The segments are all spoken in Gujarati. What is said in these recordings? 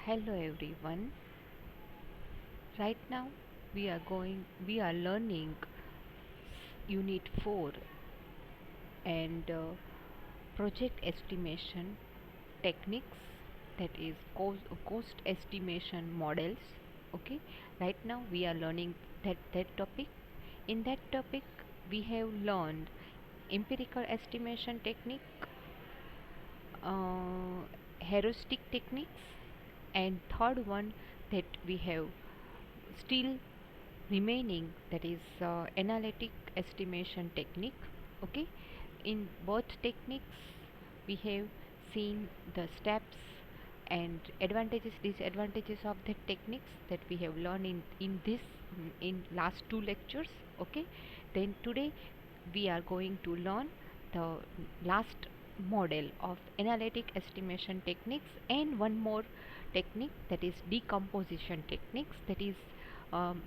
Hello everyone. Right now we are learning unit 4 and project estimation techniques, that is cost estimation models. Okay, right now we are learning that topic. In that topic we have learned empirical estimation technique, uh, heuristic techniques, and third one that we have still remaining, that is analytic estimation technique. Okay, in both techniques we have seen the steps and advantages disadvantages of the techniques that we have learned in last two lectures. Okay, then today we are going to learn the last model of analytic estimation techniques and one more technique, that is decomposition techniques, that is um,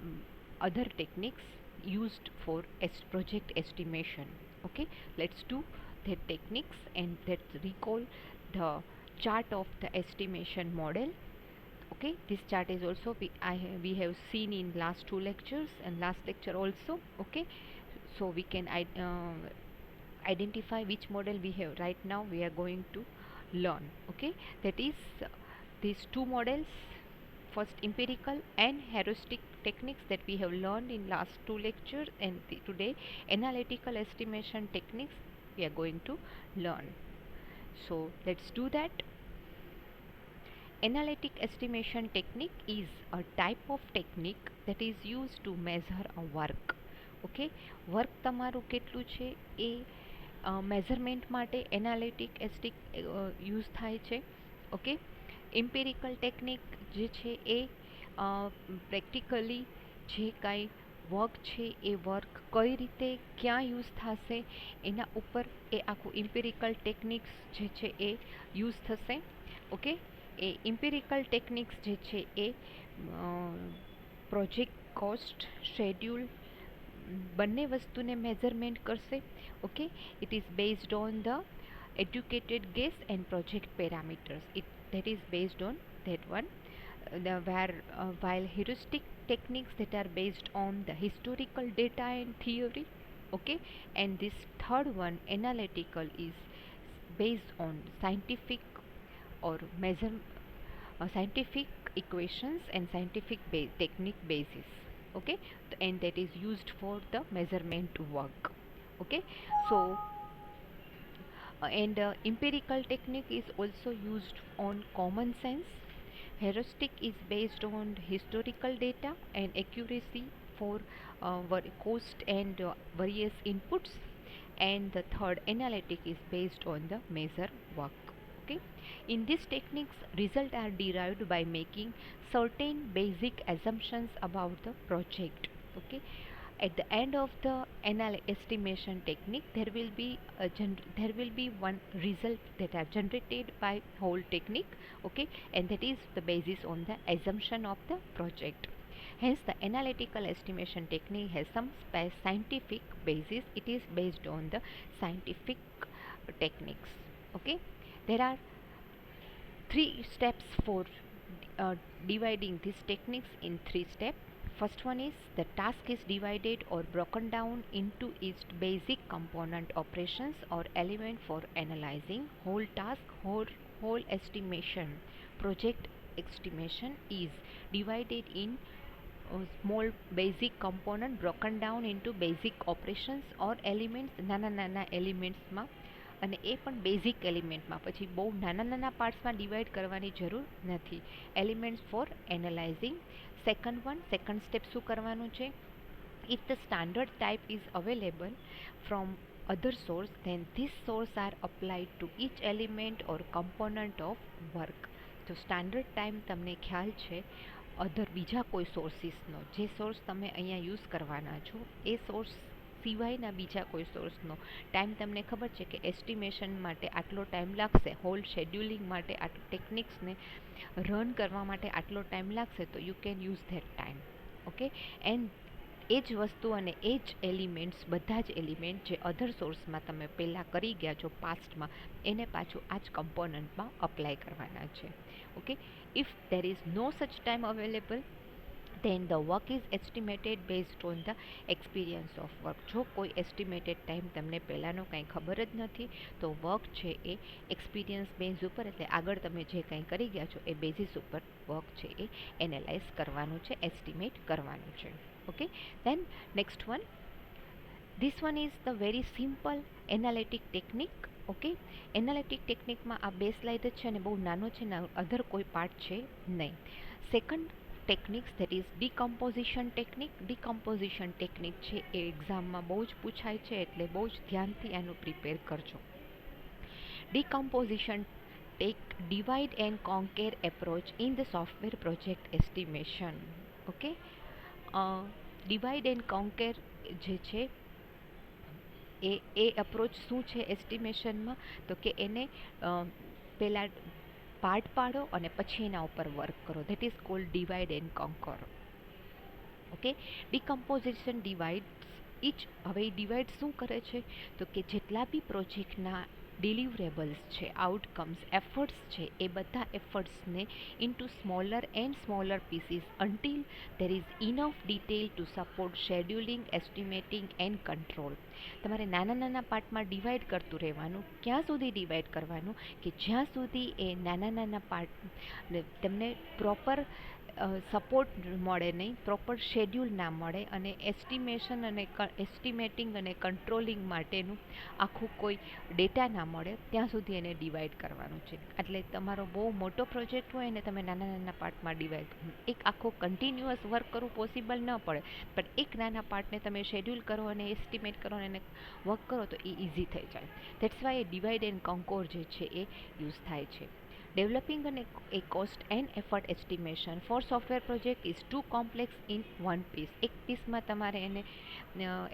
other techniques used for project estimation. Okay, let's do the techniques and let's recall the chart of the estimation model. Okay, this chart is also we have seen in last two lectures and last lecture also. Okay, so we can identify which model we have. Right now we are going to learn. Okay, that is these two models, first empirical and heuristic techniques that we have learned in last two lectures, and today analytical estimation techniques we are going to learn. So let's do that. Analytic estimation technique is a type of technique that is used to measure a work. Okay, work તમારું કેટલું છે એ મેઝરમેન્ટ માટે એનાલિટિક એસ્ટિક યુઝ થાય છે. ઓકે, ઇમ્પેરિકલ ટેકનિક જે છે એ પ્રેક્ટિકલી જે કાંઈ વર્ક છે એ વર્ક કઈ રીતે ક્યાં યુઝ થશે એના ઉપર એ આખું ઇમ્પેરિકલ ટેકનિક્સ જે છે એ યુઝ થશે. ઓકે, એ ઇમ્પેરિકલ ટેકનિક્સ જે છે એ પ્રોજેક્ટ કોસ્ટ શેડ્યુલ બંને વસ્તુને મેઝરમેન્ટ કરશે. Okay, it is based on the educated guess and project parameters. That is based on that one. While heuristic techniques that are based on the historical data and theory. Okay, and this third one analytical is based on scientific or measure scientific equations and scientific technique basis. Okay, and that is used for the measurement work. Okay, so and empirical technique is also used on common sense. Heuristic is based on historical data and accuracy for cost and various inputs, and the third analytic is based on the measure work. Okay, in these techniques results are derived by making certain basic assumptions about the project. Okay, at the end of the estimation technique there will be one result that are generated by whole technique. Okay, and that is the basis on the assumption of the project. Hence the analytical estimation technique has some scientific basis. It is based on the scientific techniques. Okay, there are three steps for dividing these techniques in three steps. First one is the task is divided or broken down into its basic component operations or element for analyzing. Whole task, whole estimation, project estimation is divided in small basic component broken down into basic operations or elements, નાના નાના એલિમેન્ટ્સમાં, અને એ પણ બેઝિક એલિમેન્ટમાં. પછી બહુ નાના નાના પાર્ટ્સમાં ડિવાઈડ કરવાની જરૂર નથી. Elements for analysing. Second step શું કરવાનું છે? If the standard type is available from other source, then this source are applied to each element or component of work. તો સ્ટાન્ડર્ડ ટાઈમ તમને ખ્યાલ છે અધર બીજા કોઈ સોર્સિસનો, જે સોર્સ તમે અહીંયા યુઝ કરવાના છો એ સોર્સ સિવાયના બીજા કોઈ સોર્સનો ટાઈમ તમને ખબર છે કે એસ્ટિમેશન માટે આટલો ટાઈમ લાગશે, હોલ શેડ્યુલિંગ માટે ટેકનિક્સને રન કરવા માટે આટલો ટાઈમ લાગશે, તો you can use that time. Okay, and એ જ વસ્તુ અને એ જ એલિમેન્ટ્સ, બધા જ એલિમેન્ટ જે અધર સોર્સમાં તમે પહેલાં કરી ગયા છો પાસ્ટમાં, એને પાછું આ જ કમ્પોનન્ટમાં અપ્લાય કરવાના છે. Okay, if there is no such time available, then the work is estimated based on the experience of work. જો કોઈ એસ્ટિમેટેડ ટાઈમ તમને પહેલાંનો કાંઈ ખબર જ નથી, તો વર્ક છે એ એક્સપિરિયન્સ બેઝ ઉપર, એટલે આગળ તમે જે કાંઈ કરી ગયા છો એ બેઝિસ ઉપર વર્ક છે એ એનાલાઇઝ કરવાનું છે, એસ્ટિમેટ કરવાનું છે. Okay, then next one, this one is the very simple analytic technique. Okay, analytic ટેકનિકમાં આ બે સ્લાઇડ જ છે અને બહુ નાનો છે ને અધર કોઈ પાર્ટ છે નહીં. Second techniques, that is decomposition technique. Decomposition technique છે એ એક્ઝામમાં બહુ જ પૂછાય છે, એટલે બહુ જ ધ્યાનથી આનું પ્રિપેર કરજો. Decomposition tech divide and conquer approach in the software project estimation. Okay, divide and conquer જે છે એ અપ્રોચ શું છે એસ્ટિમેશનમાં, તો કે એને પહેલાં પાર્ટ પાડો અને પછી એના ઉપર વર્ક કરો. That is called divide and conquer. Okay, decomposition divides each. હવે એ ડિવાઇડ શું કરે છે, તો કે જેટલા બી પ્રોજેક્ટના ડિલિવરેબલ્સ છે, આઉટકમ્સ, એફર્ટ્સ છે, એ બધા એફર્ટ્સને into smaller and smaller pieces until there is enough detail to support scheduling, estimating and control. તમારે નાના નાના પાર્ટમાં ડિવાઈડ કરતું રહેવાનું. ક્યાં સુધી ડિવાઈડ કરવાનું, કે જ્યાં સુધી એ નાના નાના પાર્ટ તમને પ્રોપર સપોર્ટ મળે નહીં, પ્રોપર શેડ્યુલ ના મળે અને એસ્ટિમેશન અને એસ્ટિમેટિંગ અને કંટ્રોલિંગ માટેનું આખું કોઈ ડેટા ના મળે, ત્યાં સુધી એને ડિવાઈડ કરવાનું છે. એટલે તમારો બહુ મોટો પ્રોજેક્ટ હોય ને તમે નાના નાના પાર્ટમાં ડિવાઈડ, એક આખો કન્ટિન્યુઅસ વર્ક કરવું પોસિબલ ન પડે, પણ એક નાના પાર્ટને તમે શેડ્યુલ કરો અને એસ્ટિમેટ કરો અને એને વર્ક કરો તો એ ઇઝી થઈ જાય. ધેટ્સ વાય એ ડિવાઈડ એન્ડ કોન્કોર જે છે એ યુઝ થાય છે. Developing a cost and effort estimation for software project is too complex in one piece. એક પીસમાં તમારે એને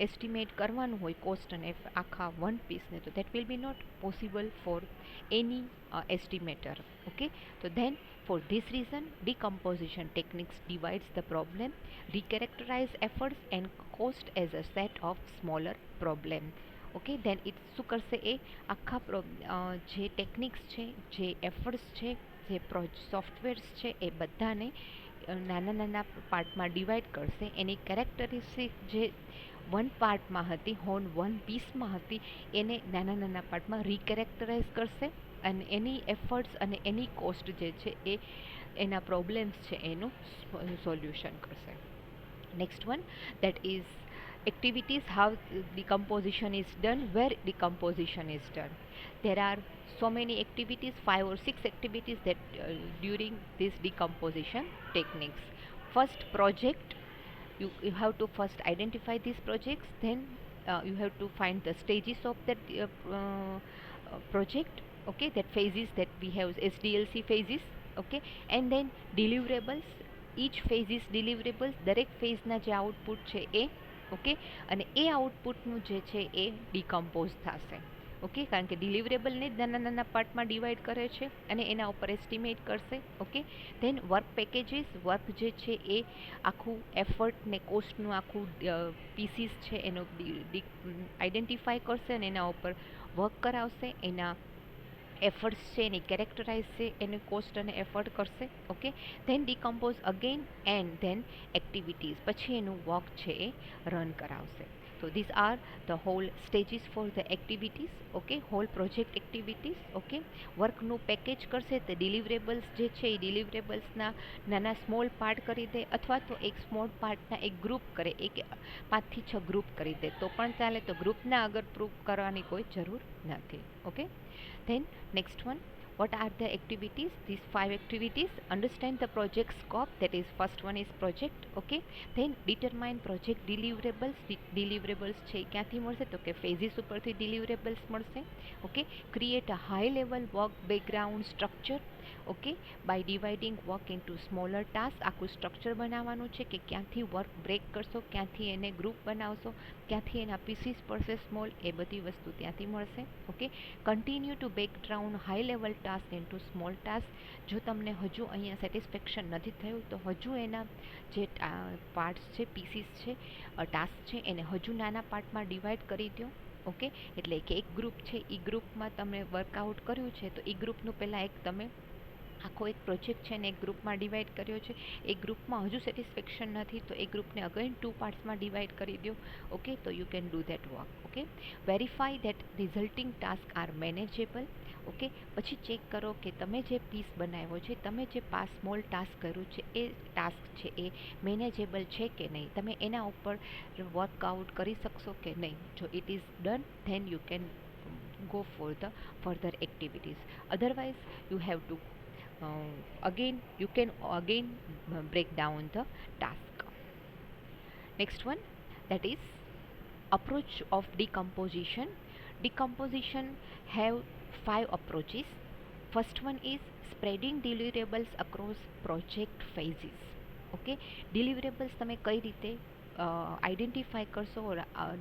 એસ્ટિમેટ કરવાનું હોય કોસ્ટ અને આખા વન પીસને, તો that will be not possible for any estimator. Okay, so then for this reason decomposition techniques divides the problem, recharacterize efforts and cost as a set of smaller problem. Okay, then it શું કરશે, એ આખા જે ટેકનિક્સ છે, જે એફર્ટ્સ છે, જે સોફ્ટવેર્સ છે, એ બધાને નાના નાના પાર્ટમાં ડિવાઈડ કરશે. એની કેરેક્ટરિસ્ટિક જે વન પાર્ટમાં હતી, વન પીસમાં હતી, એને નાના નાના પાર્ટમાં રીકેરેક્ટરાઇઝ કરશે અને એની એફર્ટ્સ અને એની કોસ્ટ જે છે એ એના પ્રોબ્લેમ્સ છે એનું સોલ્યુશન કરશે. Next one, that is activities, how decomposition is done, where decomposition is done. There are so many activities, 5 or 6 activities that during this decomposition techniques. First, project. You have to first identify these projects, then you have to find the stages of that project. Okay, that phases that we have SDLC phases. Okay, and then deliverables. Each phases deliverables, દરેક ફેઝના જે આઉટપુટ છે એ. ઓકે, અને એ આઉટપુટનું જે છે એ ડિકમ્પોઝ થશે. ઓકે, કારણ કે ડિલિવરેબલને જ નાના નાના પાર્ટમાં ડિવાઈડ કરે છે અને એના ઉપર એસ્ટિમેટ કરશે. Okay, then work packages. Work જે છે એ આખું એફર્ટ ને કોસ્ટનું આખું પીસીસ છે એનો આઈડેન્ટિફાઈ કરશે અને એના ઉપર વર્ક કરાવશે. એના એફર્ટ્સ છે એની કેરેક્ટરાઇઝ છે, એની કોસ્ટ અને એફર્ટ કરશે. Okay, then decompose again and then activities, પછી એનું વર્ક છે એ રન કરાવશે. તો this are the whole stages for the activities. Okay, whole project activities. Okay, વર્કનું પેકેજ કરશે, તો ડિલિવરેબલ્સ જે છે એ ડિલિવરેબલ્સના નાના સ્મોલ પાર્ટ કરી દે, અથવા તો એક સ્મોલ પાર્ટના એક ગ્રુપ કરે, એક 5 થી 6 ગ્રુપ કરી દે તો પણ ચાલે. તો ગ્રુપના આગળ પ્રૂફ કરવાની કોઈ જરૂર નથી. Okay, then next one, what are the activities? These 5 activities. Understand the project scope, that is first one is project. Okay, then determine project deliverables. Deliverables છે ક્યાંથી મળશે, તો કે phases ઉપરથી deliverables મળશે. Okay, create a high level work background structure. Okay, by dividing work into smaller task આખું સ્ટ્રક્ચર બનાવવાનું છે કે ક્યાંથી વર્ક બ્રેક કરશો, ક્યાંથી એને ગ્રુપ બનાવશો, ક્યાંથી એના પીસીસ પડશે સ્મોલ, એ બધી વસ્તુ ત્યાંથી મળશે. Okay, continue to break down high level task into small task. જો તમને હજુ અહીંયા સેટિસ્ફેક્શન નથી થયું તો હજુ એના જે પાર્ટ્સ છે, પીસીસ છે, ટાસ્ક છે, એને હજુ નાના પાર્ટમાં ડિવાઈડ કરી દો. ઓકે, એટલે કે એક ગ્રુપ છે, એ ગ્રુપમાં તમે વર્કઆઉટ કર્યું છે તો એ ગ્રુપનું પહેલાં એક તમે આખો એક પ્રોજેક્ટ છે ને એક ગ્રુપમાં ડિવાઈડ કર્યો છે. એ ગ્રુપમાં હજુ સેટિસ્ફેક્શન નથી તો એ ગ્રુપને અગેન 2 પાર્ટ્સમાં ડિવાઈડ કરી દો. ઓકે, તો you can do that work. Okay, verify that resulting task are manageable. Okay, પછી ચેક કરો કે તમે જે પીસ બનાવ્યો છે, તમે જે સ્મોલ ટાસ્ક કર્યું છે, એ ટાસ્ક છે એ મેનેજેબલ છે કે નહીં, તમે એના ઉપર વર્કઆઉટ કરી શકશો કે નહીં. જો it is done then you can go for the further activities. Otherwise you have to again you can again break down the task. Next one, that is approach of decomposition. Decomposition have 5 approaches. First one is spreading deliverables across project phases. Okay, deliverables તમે કઈ રીતે આઈડેન્ટિફાઈ કરશો,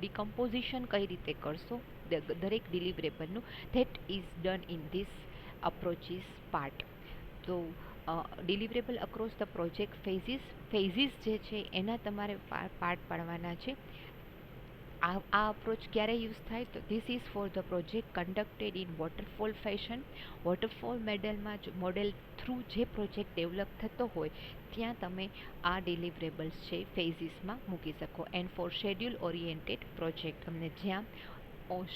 ડિકમ્પોઝિશન કઈ રીતે કરશો દરેક ડિલિવરેબલનું, that is done in this approaches part. તો deliverable across the project phases જે છે એના તમારે પાર્ટ પાડવાના છે. આ અપ્રોચ ક્યારે યુઝ થાય તો this is for the project conducted in waterfall fashion. Waterfall model through જે પ્રોજેક્ટ ડેવલપ થતો હોય ત્યાં તમે આ ડિલિવરેબલ્સ છે ફેઝિસમાં મૂકી શકો. And four schedule oriented project, તમને જ્યાં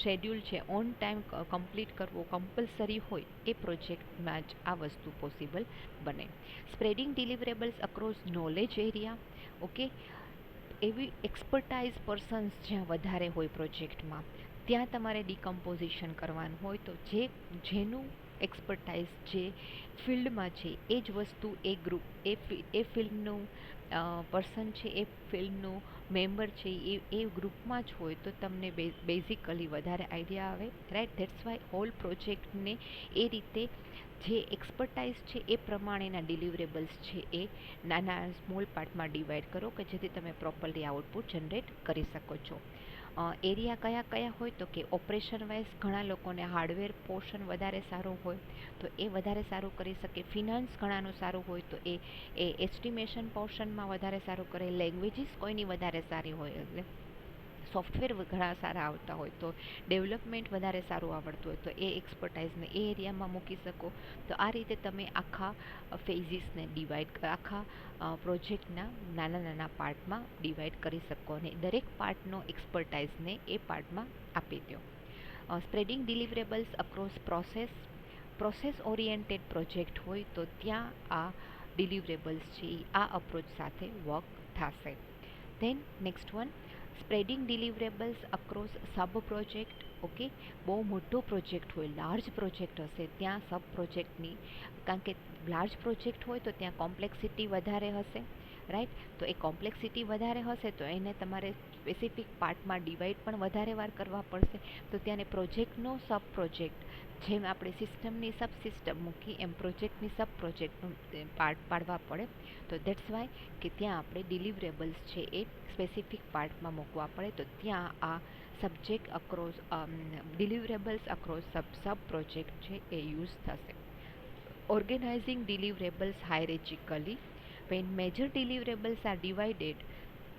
શેડ્યુલ છે ઓન ટાઈમ કમ્પ્લીટ કરવો કમ્પલસરી હોય એ પ્રોજેક્ટમાં જ આ વસ્તુ પોસિબલ બને. Spreading deliverables across knowledge area. Okay, એવી એક્સપર્ટાઇઝ પર્સન્સ જ્યાં વધારે હોય પ્રોજેક્ટમાં ત્યાં તમારે ડિકમ્પોઝિશન કરવાનું હોય તો જેનું એક્સપર્ટાઇઝ જે ફિલ્ડમાં છે એ જ વસ્તુ એ ગ્રુપ એ ફિલ્ડનું પર્સન છે, એ ફિલ્ડનું મેમ્બર છે એ ગ્રુપમાં જ હોય તો તમને બેઝિકલી વધારે આઈડિયા આવે. રાઈટ, ધેટ્સ વાય હોલ પ્રોજેક્ટને એ રીતે જે એક્સપર્ટાઇઝ છે એ પ્રમાણેના ડિલિવરેબલ્સ છે એ નાના સ્મોલ પાર્ટમાં ડિવાઈડ કરો કે જેથી તમે પ્રોપરલી આઉટપુટ જનરેટ કરી શકો છો. એરિયા કયા કયા હોય તો કે ઓપરેશન વાઇઝ ઘણા લોકોને હાર્ડવેર પોર્શન વધારે સારું હોય તો એ વધારે સારું કરી શકે. ફિનાન્સ ઘણાનું સારું હોય તો એ એસ્ટિમેશન પોર્શનમાં વધારે સારું કરે. લેંગ્વેજીસ કોઈની વધારે સારી હોય એટલે સોફ્ટવેર ઘણા સારા આવતા હોય તો ડેવલપમેન્ટ વધારે સારું આવડતું હોય તો એ એક્સપર્ટાઇઝને એ એરિયામાં મૂકી શકો. તો આ રીતે તમે આખા ફેઝિસને ડિવાઈડ આખા પ્રોજેક્ટના નાના નાના પાર્ટમાં ડિવાઈડ કરી શકો અને દરેક પાર્ટનો એક્સપર્ટાઇઝને એ પાર્ટમાં આપી દો. Spreading deliverables across process oriented project હોય તો ત્યાં આ ડિલિવરેબલ્સ છે આ અપ્રોચ સાથે વર્ક થશે. Then next one, spreading deliverables across sub project. Okay, બહુ મોટો પ્રોજેક્ટ હોય, લાર્જ પ્રોજેક્ટ હશે ત્યાં સબ પ્રોજેક્ટની, કારણ કે લાર્જ પ્રોજેક્ટ હોય તો ત્યાં કોમ્પ્લેક્સિટી વધારે હશે. રાઈટ, તો એ કોમ્પ્લેક્સિટી વધારે હશે તો એને તમારે સ્પેસિફિક પાર્ટમાં ડિવાઈડ પણ વધારે વાર કરવા પડશે. તો ત્યારે પ્રોજેક્ટનો સબ પ્રોજેક્ટ, જેમ આપણે સિસ્ટમની સબ સિસ્ટમ મૂકી એમ પ્રોજેક્ટની સબ પ્રોજેક્ટનું પાર્ટ પાડવા પડે. તો દેટ્સ વાય કે ત્યાં આપણે ડિલિવરેબલ્સ છે એ સ્પેસિફિક પાર્ટમાં મૂકવા પડે. તો ત્યાં આ subject across deliverables across sub project છે એ યુઝ થશે. Organizing deliverables hierarchically. When major deliverables are divided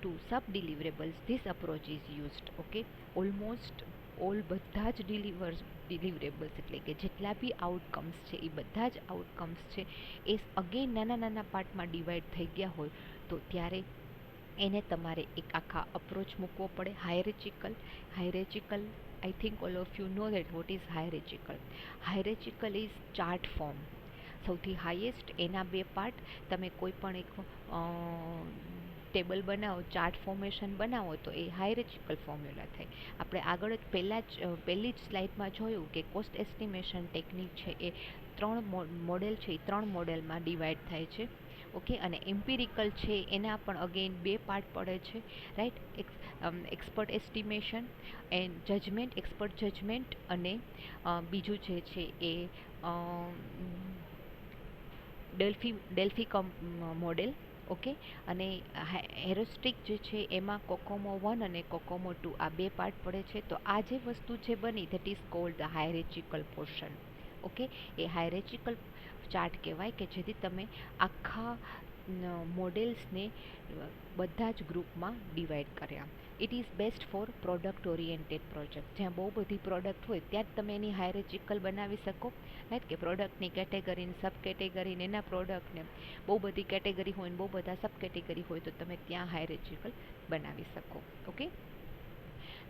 to sub deliverables, this approach is used. Okay, almost all બધા જ ડિલિવરેબલ્સ એટલે કે જેટલા બી આઉટકમ્સ છે એ બધા જ આઉટકમ્સ છે એ અગેન નાના નાના પાર્ટમાં ડિવાઈડ થઈ ગયા હોય તો ત્યારે એને તમારે એક આખા અપ્રોચ મૂકવો પડે. Hierarchical I think all of you know that what is hierarchical. Hierarchical is chart form. સૌથી હાઈએસ્ટ એના બે પાર્ટ, તમે કોઈ પણ એક ટેબલ બનાવો, ચાર્ટ ફોર્મેશન બનાવો તો એ હાયરેચિકલ ફોર્મ્યુલા થાય. આપણે આગળ જ પહેલી જ સ્લાઇડમાં જોયું કે કોસ્ટ એસ્ટિમેશન ટેકનિક છે એ 3 મોડેલ છે, એ 3 મોડેલમાં ડિવાઈડ થાય છે. ઓકે, અને એમ્પિરિકલ છે એના પણ અગેન 2 પાર્ટ પડે છે. Right, expert estimation and judgement, expert judgement અને બીજું જે છે એ ડેલ્ફી મોડેલ. ઓકે, અને હેરોસ્ટિક જે છે એમાં કોકોમો 1 અને કોકોમો 2 આ બે પાર્ટ પડે છે. તો આ જે વસ્તુ છે બની that is called the hierarchical portion. Okay, એ હાયરેચિકલ ચાર્ટ કહેવાય કે જેથી તમે આખા મોડેલ્સને બધા જ ગ્રુપમાં ડિવાઈડ કર્યા. It is best for product oriented project. જ્યાં બહુ બધી પ્રોડક્ટ હોય ત્યાં જ તમે એની હાયરેચિકલ બનાવી શકો. રાઈટ, કે પ્રોડક્ટની કેટેગરીને સબ કેટેગરીને એના પ્રોડક્ટને બહુ બધી કેટેગરી હોય ને બહુ બધા સબ કેટેગરી હોય તો તમે ત્યાં હાયરેચિકલ બનાવી શકો. Okay,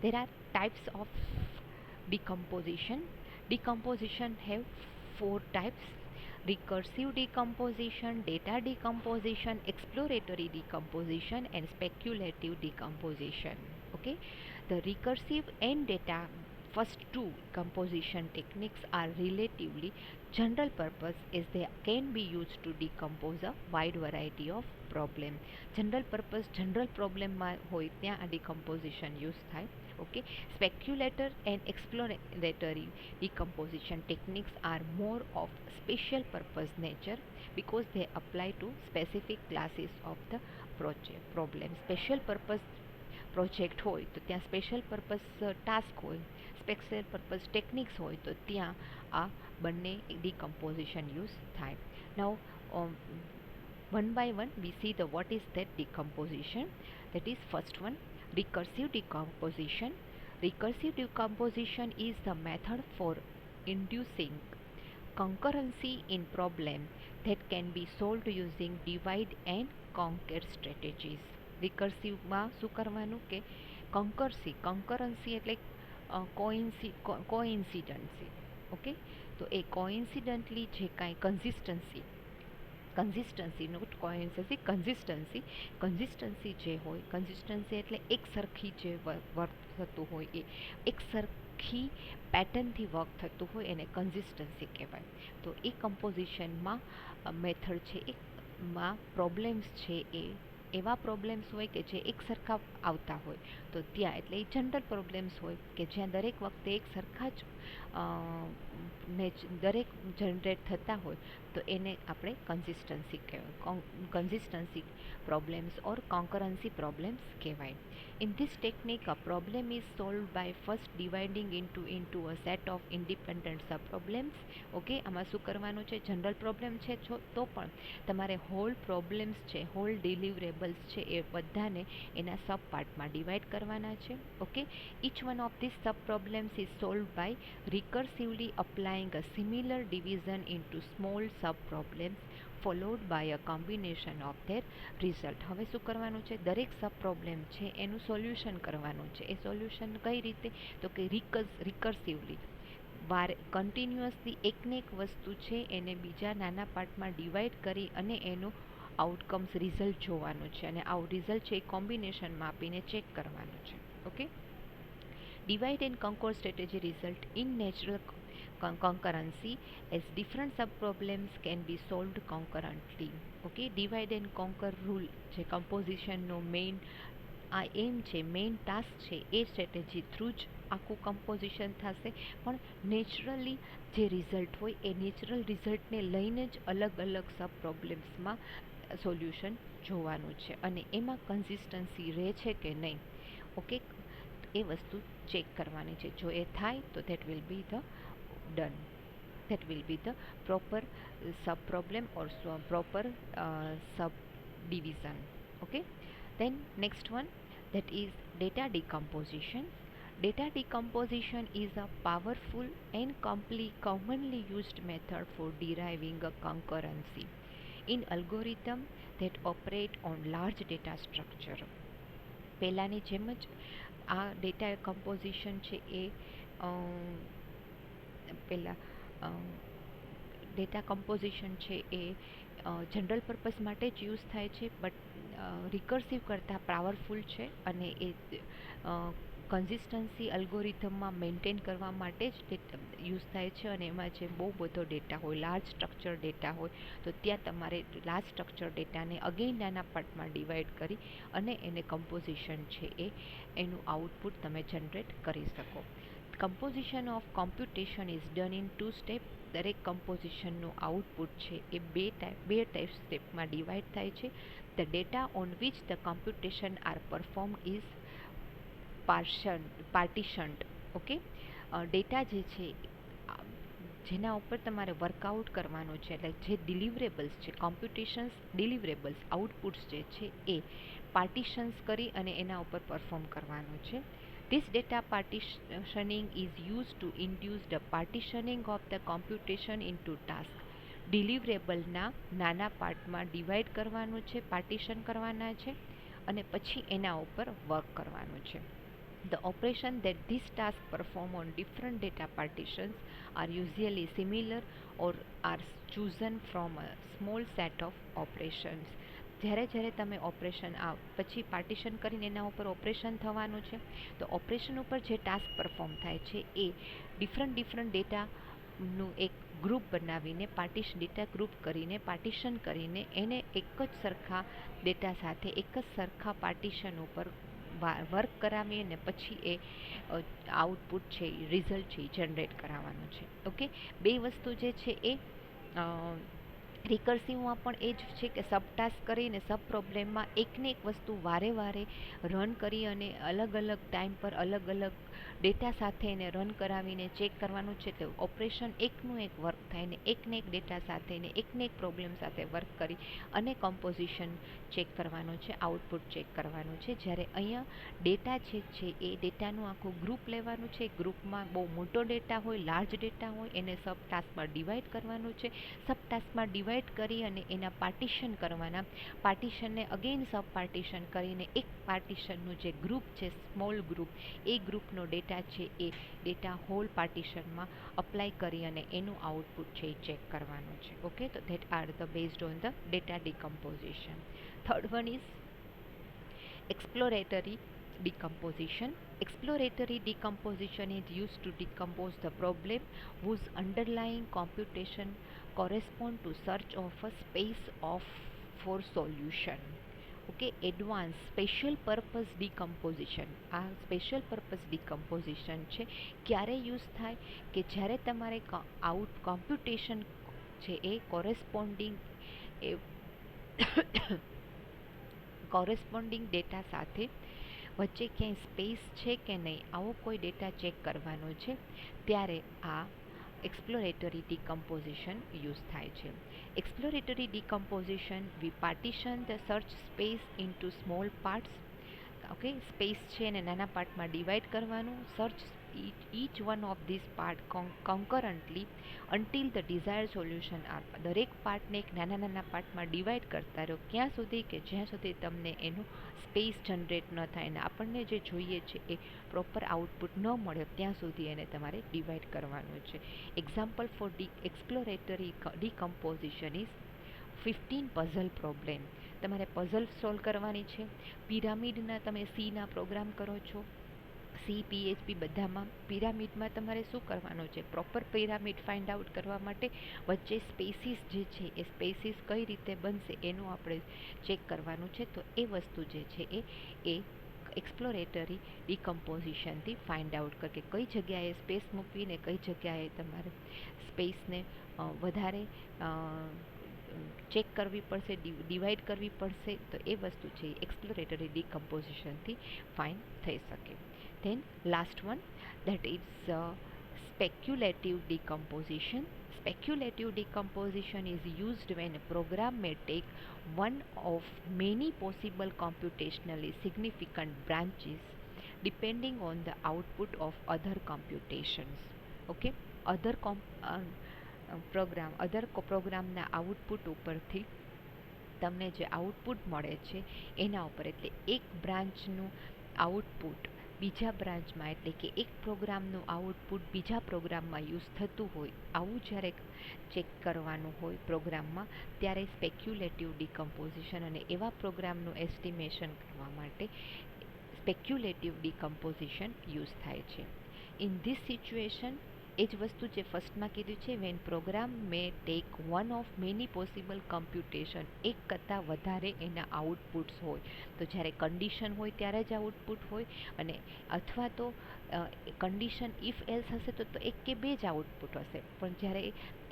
there are types of decomposition. Decomposition have four types: recursive decomposition, data decomposition, exploratory decomposition, and speculative decomposition. Okay, the recursive and data first two composition techniques are relatively general purpose as they can be used to decompose a wide variety of problem. General purpose general problem માં હોય ત્યાં આ decomposition use થાય. Okay, speculator and exploratory decomposition techniques are more of special purpose nature because they apply to specific classes of the problem. Special purpose project હોય તો ત્યાં સ્પેશિયલ પર્પઝ ટાસ્ક હોય, સ્પેશિયલ પર્પઝ ટેકનિક્સ હોય તો ત્યાં આ બંને ડિકમ્પોઝિશન યુઝ થાય. નાઉ one by one we see the what is that decomposition. That is first one, recursive decomposition. Recursive decomposition is the method for inducing concurrency in problem that can be solved using divide and conquer strategies. રિકર્સિવમાં શું કરવાનું કે કંકરન્સી એટલે કોઇન્સિડન્સી. ઓકે, તો એ કોઇન્સિડન્ટલી જે કાંઈ કન્સિસ્ટન્સી નોટ કોઇન્સિડન્સી, કન્સિસ્ટન્સી જે હોય, કન્સિસ્ટન્સી એટલે એક સરખી જે વર્ક થતું હોય એ એક સરખી પેટર્નથી વર્ક થતું હોય એને કન્સિસ્ટન્સી કહેવાય. તો એ કમ્પોઝિશનમાં મેથડ છે એમાં પ્રોબ્લેમ્સ છે એ એવા પ્રોબ્લેમ્સ હોય કે જે એક સરખા આવતા હોય તો ત્યાં એટલે એ જનરલ પ્રોબ્લેમ્સ હોય કે જ્યાં દરેક વખતે એક સરખા જ દરેક જનરેટ થતા હોય તો એને આપણે કન્સિસ્ટન્સી કહેવાય, કન્સિસ્ટન્સી પ્રોબ્લેમ્સ ઓર કોન્કરન્સી પ્રોબ્લેમ્સ કહેવાય. In this technique, a problem is solved by first dividing into a set of independent sub-problems. Okay, આમાં શું કરવાનું છે, જનરલ પ્રોબ્લેમ છે તો પણ તમારે હોલ પ્રોબ્લેમ્સ છે, હોલ ડિલિવરેબલ્સ છે એ બધાને એના સબ પાર્ટમાં ડિવાઈડ કરવાના છે. Okay, each one of these sub-problems is solved by recursively applying a similar division into small sub-problems followed by a combination of their result. હવે શું કરવાનું છે, દરેક સબ પ્રોબ્લેમ છે એનું સોલ્યુશન કરવાનું છે. એ સોલ્યુશન કઈ રીતે, તો કે રિકર્સિવલી કન્ટિન્યુઅસલી એકને એક વસ્તુ છે એને બીજા નાના પાર્ટમાં ડિવાઈડ કરી અને એનું આઉટકમ્સ રિઝલ્ટ જોવાનું છે અને આ રિઝલ્ટ છે એ કોમ્બિનેશનમાં આપીને ચેક કરવાનું છે. Okay, divide and conquer strategy result in natural concurrency as different sub-problems can be solved concurrently. Okay, divide and conquer rule જે કમ્પોઝિશનનો મેઇન આ એમ છે, મેઇન ટાસ્ક છે એ સ્ટ્રેટેજી થ્રુ જ આખું કમ્પોઝિશન થશે. પણ નેચરલી જે રિઝલ્ટ હોય એ નેચરલ રિઝલ્ટને લઈને જ અલગ અલગ સબ પ્રોબ્લેમ્સમાં સોલ્યુશન જોવાનું છે અને એમાં કન્સિસ્ટન્સી રહે છે કે નહીં. ઓકે, એ વસ્તુ ચેક કરવાની છે. જો એ થાય તો that will be the done, that will be the proper sub-problem or proper subdivision. Okay, then next one, that is data decomposition. Data decomposition is a powerful and commonly used method for deriving a concurrency in algorithm that operate on large data structure. પહેલાની જેમ જ આ ડેટા કમ્પોઝિશન છે એ પહેલાં ડેટા કમ્પોઝિશન છે એ જનરલ પર્પઝ માટે જ યુઝ થાય છે, બટ રિકર્સિવ કરતાં પાવરફુલ છે અને એ કન્સિસ્ટન્સી અલ્ગોરિધમમાં મેન્ટેન કરવા માટે જ યુઝ થાય છે. અને એમાં જે બહુ બધો ડેટા હોય, લાર્જ સ્ટ્રક્ચર ડેટા હોય તો ત્યાં તમારે લાર્જ સ્ટ્રક્ચર ડેટાને અગેન નાના પાર્ટમાં ડિવાઈડ કરી અને એને કમ્પોઝિશન છે એ એનું આઉટપુટ તમે જનરેટ કરી શકો. Composition of computation is done in two step. દરેક કમ્પોઝિશનનું આઉટપુટ છે એ બે સ્ટેપમાં ડિવાઈડ થાય છે. The data on which the computation are performed is partitioned. Okay, data જે છે જેના ઉપર તમારે વર્કઆઉટ કરવાનું છે, એટલે જે ડિલિવરેબલ્સ છે, કોમ્પ્યુટેશન્સ ડિલિવરેબલ્સ આઉટપુટ્સ જે છે એ પાર્ટીશન્સ કરી અને એના ઉપર પરફોર્મ કરવાનું છે. This data partitioning is used to induce the partitioning of the computation into task. ડિલિવરેબલના નાના પાર્ટમાં ડિવાઈડ કરવાનું છે, પાર્ટીશન કરવાના છે અને પછી એના ઉપર વર્ક કરવાનું છે. The operation that this task perform on different data partitions are usually similar or are chosen from a small set of operations. જ્યારે તમે ઓપરેશન પછી પાર્ટીશન કરીને એના ઉપર ઓપરેશન થવાનું છે, તો ઓપરેશન ઉપર જે ટાસ્ક પરફોર્મ થાય છે એ ડિફરન્ટ ડેટાનું એક ગ્રુપ બનાવીને ડેટા ગ્રુપ કરીને પાર્ટીશન કરીને એને એક જ સરખા ડેટા સાથે એક જ સરખા પાર્ટીશન ઉપર વર્ક કરાવી અને પછી એ આઉટપુટ છે, રિઝલ્ટ છે, જનરેટ કરાવવાનું છે. ઓકે, બે વસ્તુ જે છે એ રિકર્સિવમાં પણ એ જ છે કે સબ ટાસ્ક કરીને સબ પ્રોબ્લેમમાં એકને એક વસ્તુ વારે રન કરી અને અલગ ટાઈમ પર અલગ ડેટા સાથે એને રન કરાવીને ચેક કરવાનું છે કે ઓપરેશન એકનું એક વર્ક થાય ને એકને એક ડેટા સાથે ને એકને એક પ્રોબ્લેમ સાથે વર્ક કરી અને કમ્પોઝિશન ચેક કરવાનું છે, આઉટપુટ ચેક કરવાનું છે. જ્યારે અહીંયા ડેટા છે એ ડેટાનું આખું ગ્રુપ લેવાનું છે. ગ્રુપમાં બહુ મોટો ડેટા હોય, લાર્જ ડેટા હોય, એને સબ ટાસ્કમાં ડિવાઈડ કરવાનું છે. સબ ટાસ્કમાં ડિવાઈડ કરી અને એના પાર્ટીશન કરવાના. પાર્ટીશનને અગેન સબ પાર્ટીશન કરીને એક પાર્ટીશનનું જે ગ્રુપ છે, સ્મોલ ગ્રુપ, એ ગ્રુપનો ડેટા છે એ ડેટા હોલ પાર્ટીશનમાં અપ્લાય કરી અને એનું આઉટપુટ છે એ ચેક કરવાનું છે. ઓકે, તો that are the based on the data decomposition. Third one is exploratory decomposition. Exploratory decomposition is used to decompose the problem whose underlying computation correspond to search of a space of for solution. Okay, advance special purpose decomposition. આ સ્પેશિયલ પર્પઝ ડિકમ્પોઝિશન છે ક્યારે યુઝ થાય કે જ્યારે તમારે કોમ્પ્યુટેશન છે એ કોરેસ્પોન્ડિંગ ડેટા સાથે વચ્ચે ક્યાંય સ્પેસ છે કે નહીં આવો કોઈ ડેટા ચેક કરવાનો છે, ત્યારે આ એક્સપ્લોરેટરી ડિકમ્પોઝિશન યુઝ થાય છે. Exploratory decomposition we partition the search space into small parts. Okay, space છે એને નાના પાર્ટમાં ડિવાઈડ કરવાનું. Search each one of these part concurrently until the desired solution are. દરેક પાર્ટને એક નાના પાર્ટમાં ડિવાઈડ કરતા રહો ક્યાં સુધી કે જ્યાં સુધી તમને એનું સ્પેસ જનરેટ ન થાય અને આપણને જે જોઈએ છે એ પ્રોપર આઉટપુટ ન મળે ત્યાં સુધી એને તમારે ડિવાઈડ કરવાનું છે. Example for exploratory decomposition is 15 puzzle problem. તમારે પઝલ સોલ્વ કરવાની છે. પિરામિડના તમે સીના પ્રોગ્રામ કરો છો, સી, PHP બધામાં પિરામિડમાં તમારે શું કરવાનું છે, પ્રોપર પિરામિડ ફાઇન્ડ આઉટ કરવા માટે વચ્ચે સ્પેસીસ જે છે એ સ્પેસીસ કઈ રીતે બનશે એનું આપણે ચેક કરવાનું છે. તો એ વસ્તુ જે છે એ એક્સપ્લોરેટરી ડિકમ્પોઝિશનથી ફાઇન્ડ આઉટ કર કે કઈ જગ્યાએ સ્પેસ મૂકવીને કઈ જગ્યાએ તમારે સ્પેસને વધારે ચેક કરવી પડશે, ડિવાઈડ કરવી પડશે. તો એ વસ્તુ છે એક્સપ્લોરેટરી ડિકમ્પોઝિશનથી ફાઇન્ડ થઈ શકે. Then last one, that is speculative decomposition. Speculative decomposition is used when a program may take one of many possible computationally significant branches depending on the output of other computations. Okay, other પ્રોગ્રામના આઉટપુટ ઉપરથી તમને જે આઉટપુટ મળે છે એના ઉપર, એટલે એક બ્રાન્ચનું આઉટપુટ બીજા બ્રાન્ચમાં, એટલે કે એક પ્રોગ્રામનું આઉટપુટ બીજા પ્રોગ્રામમાં યુઝ થતું હોય, આવું જ્યારે ચેક કરવાનું હોય પ્રોગ્રામમાં, ત્યારે સ્પેક્યુલેટિવ ડિકમ્પોઝિશન અને એવા પ્રોગ્રામનું એસ્ટિમેશન કરવા માટે સ્પેક્યુલેટિવ ડિકમ્પોઝિશન યુઝ થાય છે. ઇન ધીસ સિચ્યુએશન એ જ વસ્તુ જે ફર્સ્ટમાં કીધું છે, when program may take one of many possible computation, એક કરતાં વધારે એના આઉટપુટ્સ હોય. તો જ્યારે કન્ડિશન હોય ત્યારે જ આઉટપુટ હોય, અને અથવા તો કન્ડિશન ઇફ એલ્સ હશે તો એક કે બે જ આઉટપુટ હશે. પણ જ્યારે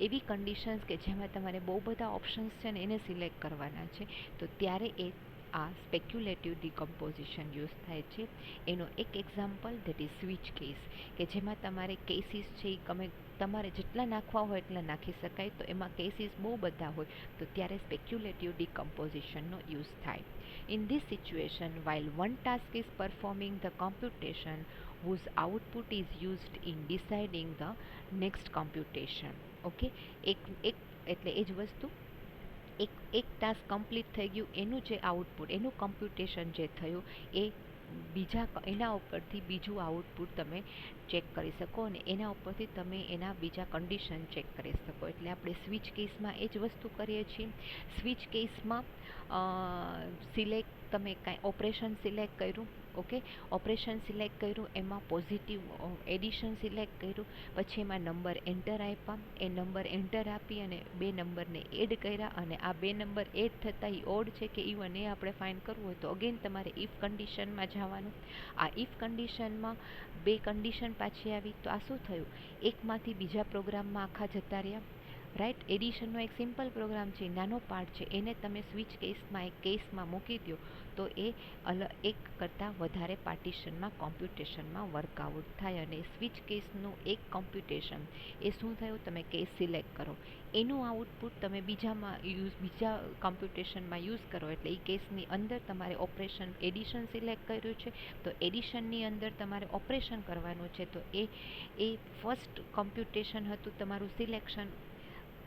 એવી કન્ડિશન્સ કે જેમાં તમારે બહુ બધા ઓપ્શન્સ છે ને એને સિલેક્ટ કરવાના છે, તો ત્યારે એ આ સ્પેક્યુલેટિવ ડિકમ્પોઝિશન યુઝ થાય છે. એનો એક example that is switch case, કે જેમાં તમારે કેસીસ છે એ તમારે જેટલા નાખવા હોય એટલા નાખી શકાય. તો એમાં કેસીસ બહુ બધા હોય, તો ત્યારે સ્પેક્યુલેટિવ ડિકમ્પોઝિશનનો યુઝ થાય. In this situation, while one task is performing the computation whose output is used in deciding the next computation. Okay, એક એટલે એ જ વસ્તુ, એક ટાસ્ક કમ્પ્લીટ થઈ ગયું, એનું જે આઉટપુટ, એનું કમ્પ્યુટેશન જે થયું એ બીજા એના ઉપરથી બીજું આઉટપુટ તમે ચેક કરી શકો, અને એના ઉપરથી તમે એના બીજા કન્ડિશન ચેક કરી શકો. એટલે આપણે સ્વિચ કેસમાં એ જ વસ્તુ કરીએ છીએ. સ્વિચ કેસમાં સિલેક્ટ, તમે કાંઈ ઓપરેશન સિલેક્ટ કર્યું, ઓકે, ઓપરેશન સિલેક્ટ કર્યું, એમાં પોઝિટિવ એડિશન સિલેક્ટ કર્યું, પછી એમાં નંબર એન્ટર આપ્યા, એ નંબર એન્ટર આપી અને બે નંબરને એડ કર્યા, અને આ બે નંબર એડ થતાં એ ઓડ છે કે ઇવન એ આપણે ફાઇન્ડ કરવું હોય તો અગેન તમારે ઇફ કન્ડિશનમાં જવાનું. આ ઇફ કન્ડિશનમાં બે કન્ડિશન પાછી આવી, તો આ શું થયું, એકમાંથી બીજા પ્રોગ્રામમાં આખા જતા રહ્યા, રાઈટ. એડિશનનો એક સિમ્પલ પ્રોગ્રામ છે, નાનો પાર્ટ છે, એને તમે સ્વિચ કેસમાં એક કેસમાં મૂકી દો તો એ એક કરતાં વધારે પાર્ટીશનમાં કોમ્પ્યુટેશનમાં વર્કઆઉટ થાય. અને સ્વિચ કેસનું એક કોમ્પ્યુટેશન એ શું થયું, તમે કેસ સિલેક્ટ કરો, એનું આઉટપુટ તમે બીજા કોમ્પ્યુટેશનમાં યુઝ કરો. એટલે એ કેસની અંદર તમારે ઓપરેશન એડિશન સિલેક્ટ કર્યું છે, તો એડિશનની અંદર તમારે ઓપરેશન કરવાનું છે. તો એ ફર્સ્ટ કોમ્પ્યુટેશન હતું તમારું સિલેક્શન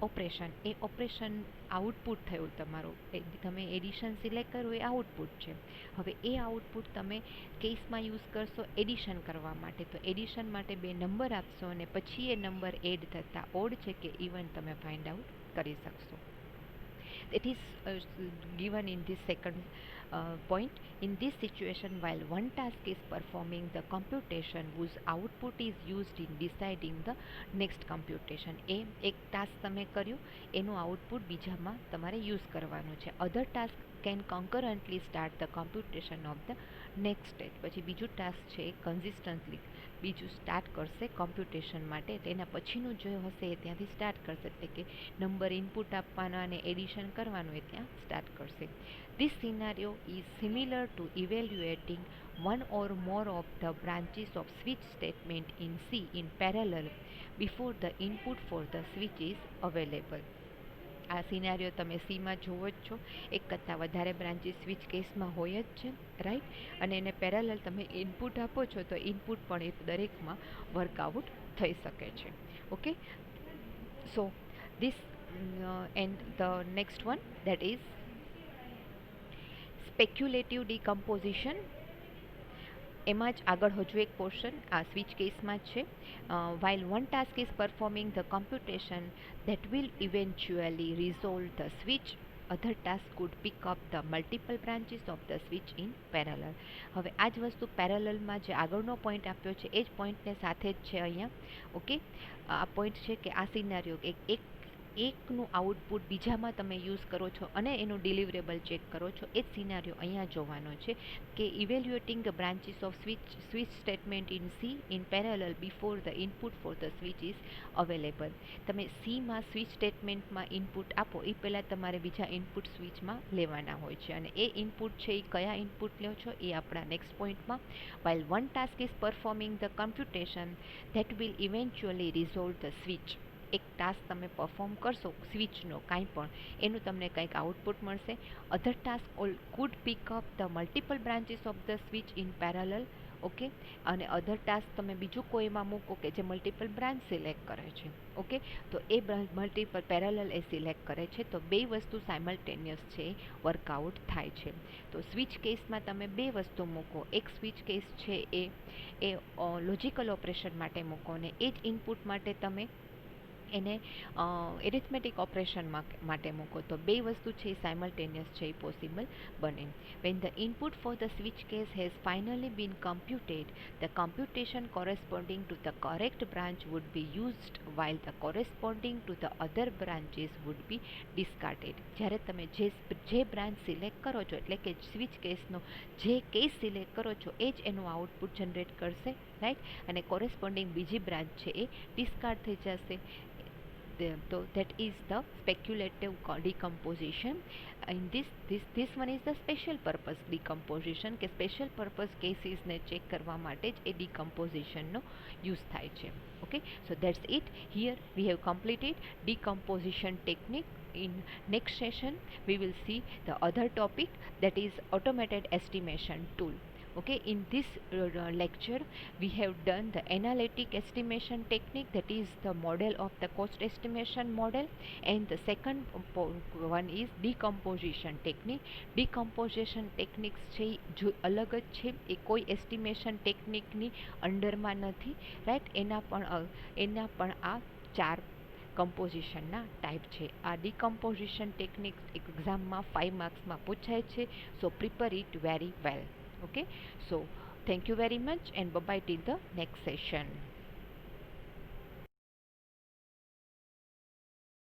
ઓપરેશન, એ ઓપરેશન આઉટપુટ થયું તમારું, તમે એડિશન સિલેક્ટ કર્યું એ આઉટપુટ છે. હવે એ આઉટપુટ તમે કેસમાં યુઝ કરશો એડિશન કરવા માટે, તો એડિશન માટે બે નંબર આપશો અને પછી એ નંબર એડ થતાં ઓડ છે કે ઇવન તમે ફાઇન્ડ આઉટ કરી શકશો. It is given in this second point. In this situation, while one task is performing the computation whose output is used in deciding the next computation, એ એક ટાસ્ક તમે કર્યું, એનું આઉટપુટ બીજામાં તમારે યુઝ કરવાનું છે. Other task can concurrently start the computation of the next stage. પછી બીજું ટાસ્ક છે એ કન્સિસ્ટન્ટલી બીજું સ્ટાર્ટ કરશે કોમ્પ્યુટેશન માટે, તેના પછીનું જે હશે એ ત્યાંથી સ્ટાર્ટ કરશે, એટલે કે નંબર ઇનપુટ આપવાના અને એડિશન કરવાનું એ ત્યાં સ્ટાર્ટ કરશે. This scenario is similar to evaluating one or more of the branches of switch statement in C in parallel before the input for the switch is available. આ સિનારીઓ તમે સીમાં જોવો જ છો, એક કરતાં વધારે બ્રાન્ચીસ સ્વિચ કેસમાં હોય જ છે, રાઈટ. અને એને પેરેલલ તમે ઇનપુટ આપો છો તો ઇનપુટ પણ એ દરેકમાં વર્કઆઉટ થઈ શકે છે. Okay, so this and the next one, that is speculative decomposition. એમાં જ આગળ હજુ એક પોર્શન આ સ્વિચ કેસમાં જ છે. while one task is performing the computation that will eventually resolve the switch, other task could pick up the multiple branches of the switch in parallel. હવે આ જ વસ્તુ પેરેલલમાં જે આગળનો પોઈન્ટ આપ્યો છે એ જ પોઈન્ટને સાથે જ છે અહીંયા. ઓકે, આ પોઈન્ટ છે કે આ સિનારીઓ એકનું આઉટપુટ બીજામાં તમે યુઝ કરો છો અને એનું ડિલિવરેબલ ચેક કરો છો, એ જ સિનારીઓ અહીંયા જોવાનો છે કે evaluating the branches of switch statement in C in parallel before the input for the switch is available. તમે સીમાં સ્વિચ સ્ટેટમેન્ટમાં ઇનપુટ આપો એ પહેલાં તમારે બીજા ઇનપુટ સ્વિચમાં લેવાના હોય છે, અને એ ઇનપુટ છે એ કયા ઇનપુટ લ્યો છો એ આપણા next પોઈન્ટમાં. while one task is performing the computation that will eventually resolve the switch, એક ટાસ્ક તમે પરફોર્મ કરશો સ્વિચનો કાંઈ પણ, એનું તમને કંઈક આઉટપુટ મળશે. Other task could pick up the multiple branches of the switch in parallel. Okay, અને અધર ટાસ્ક તમે બીજું કોઈમાં મૂકો કે જે મલ્ટિપલ બ્રાન્ચ સિલેક્ટ કરે છે. ઓકે, તો a multiple parallel A select કરે છે, તો બે વસ્તુ સાયમલ્ટેનિયસ છે એ વર્કઆઉટ થાય છે. તો સ્વિચ કેસમાં તમે બે વસ્તુ મૂકો, એક સ્વિચ કેસ છે એ લોજિકલ ઓપરેશન માટે મૂકો, ને એ જ ઇનપુટ માટે તમે એને એરિથમેટિક ઓપરેશન માટે મૂકો તો બે વસ્તુ છે એ સાયમલ્ટેનિયસ છે એ પોસિબલ બને. When the input for the switch case has finally been computed, the computation corresponding to the correct branch would be used while the corresponding to the other branches would be discarded. જ્યારે તમે જે બ્રાન્ચ સિલેક્ટ કરો છો એટલે કે સ્વિચ કેસનો જે કેસ સિલેક્ટ કરો છો એ જ એનું આઉટપુટ જનરેટ કરશે, રાઈટ, અને કોરેસ્પોન્ડિંગ બીજી બ્રાન્ચ છે એ ડિસ્કાર્ડ થઈ જશે. So that is the speculative decomposition. In this one is the special purpose decomposition કે special purpose cases ને ચેક કરવા માટે જ એ decomposition નો યુઝ થાય છે. Okay, so that's it. Here we have completed decomposition technique. In next session we will see the other topic, that is automated estimation tool. Okay, in this lecture we have done the analytic estimation technique, that is the model of the cost estimation model, and the second one is decomposition technique. Decomposition techniques છે જો અલગ જ છે, એ કોઈ એસ્ટિમેશન ટેકનિકની અંડરમાં નથી, રાઈટ. એના પણ આ 4 કમ્પોઝિશનના ટાઈપ છે. આ ડિકમ્પોઝિશન ટેકનિક એક્ઝામમાં 5 માર્ક્સમાં પૂછાય છે, so prepare it very well. Okay, so thank you very much and bye bye till the next session.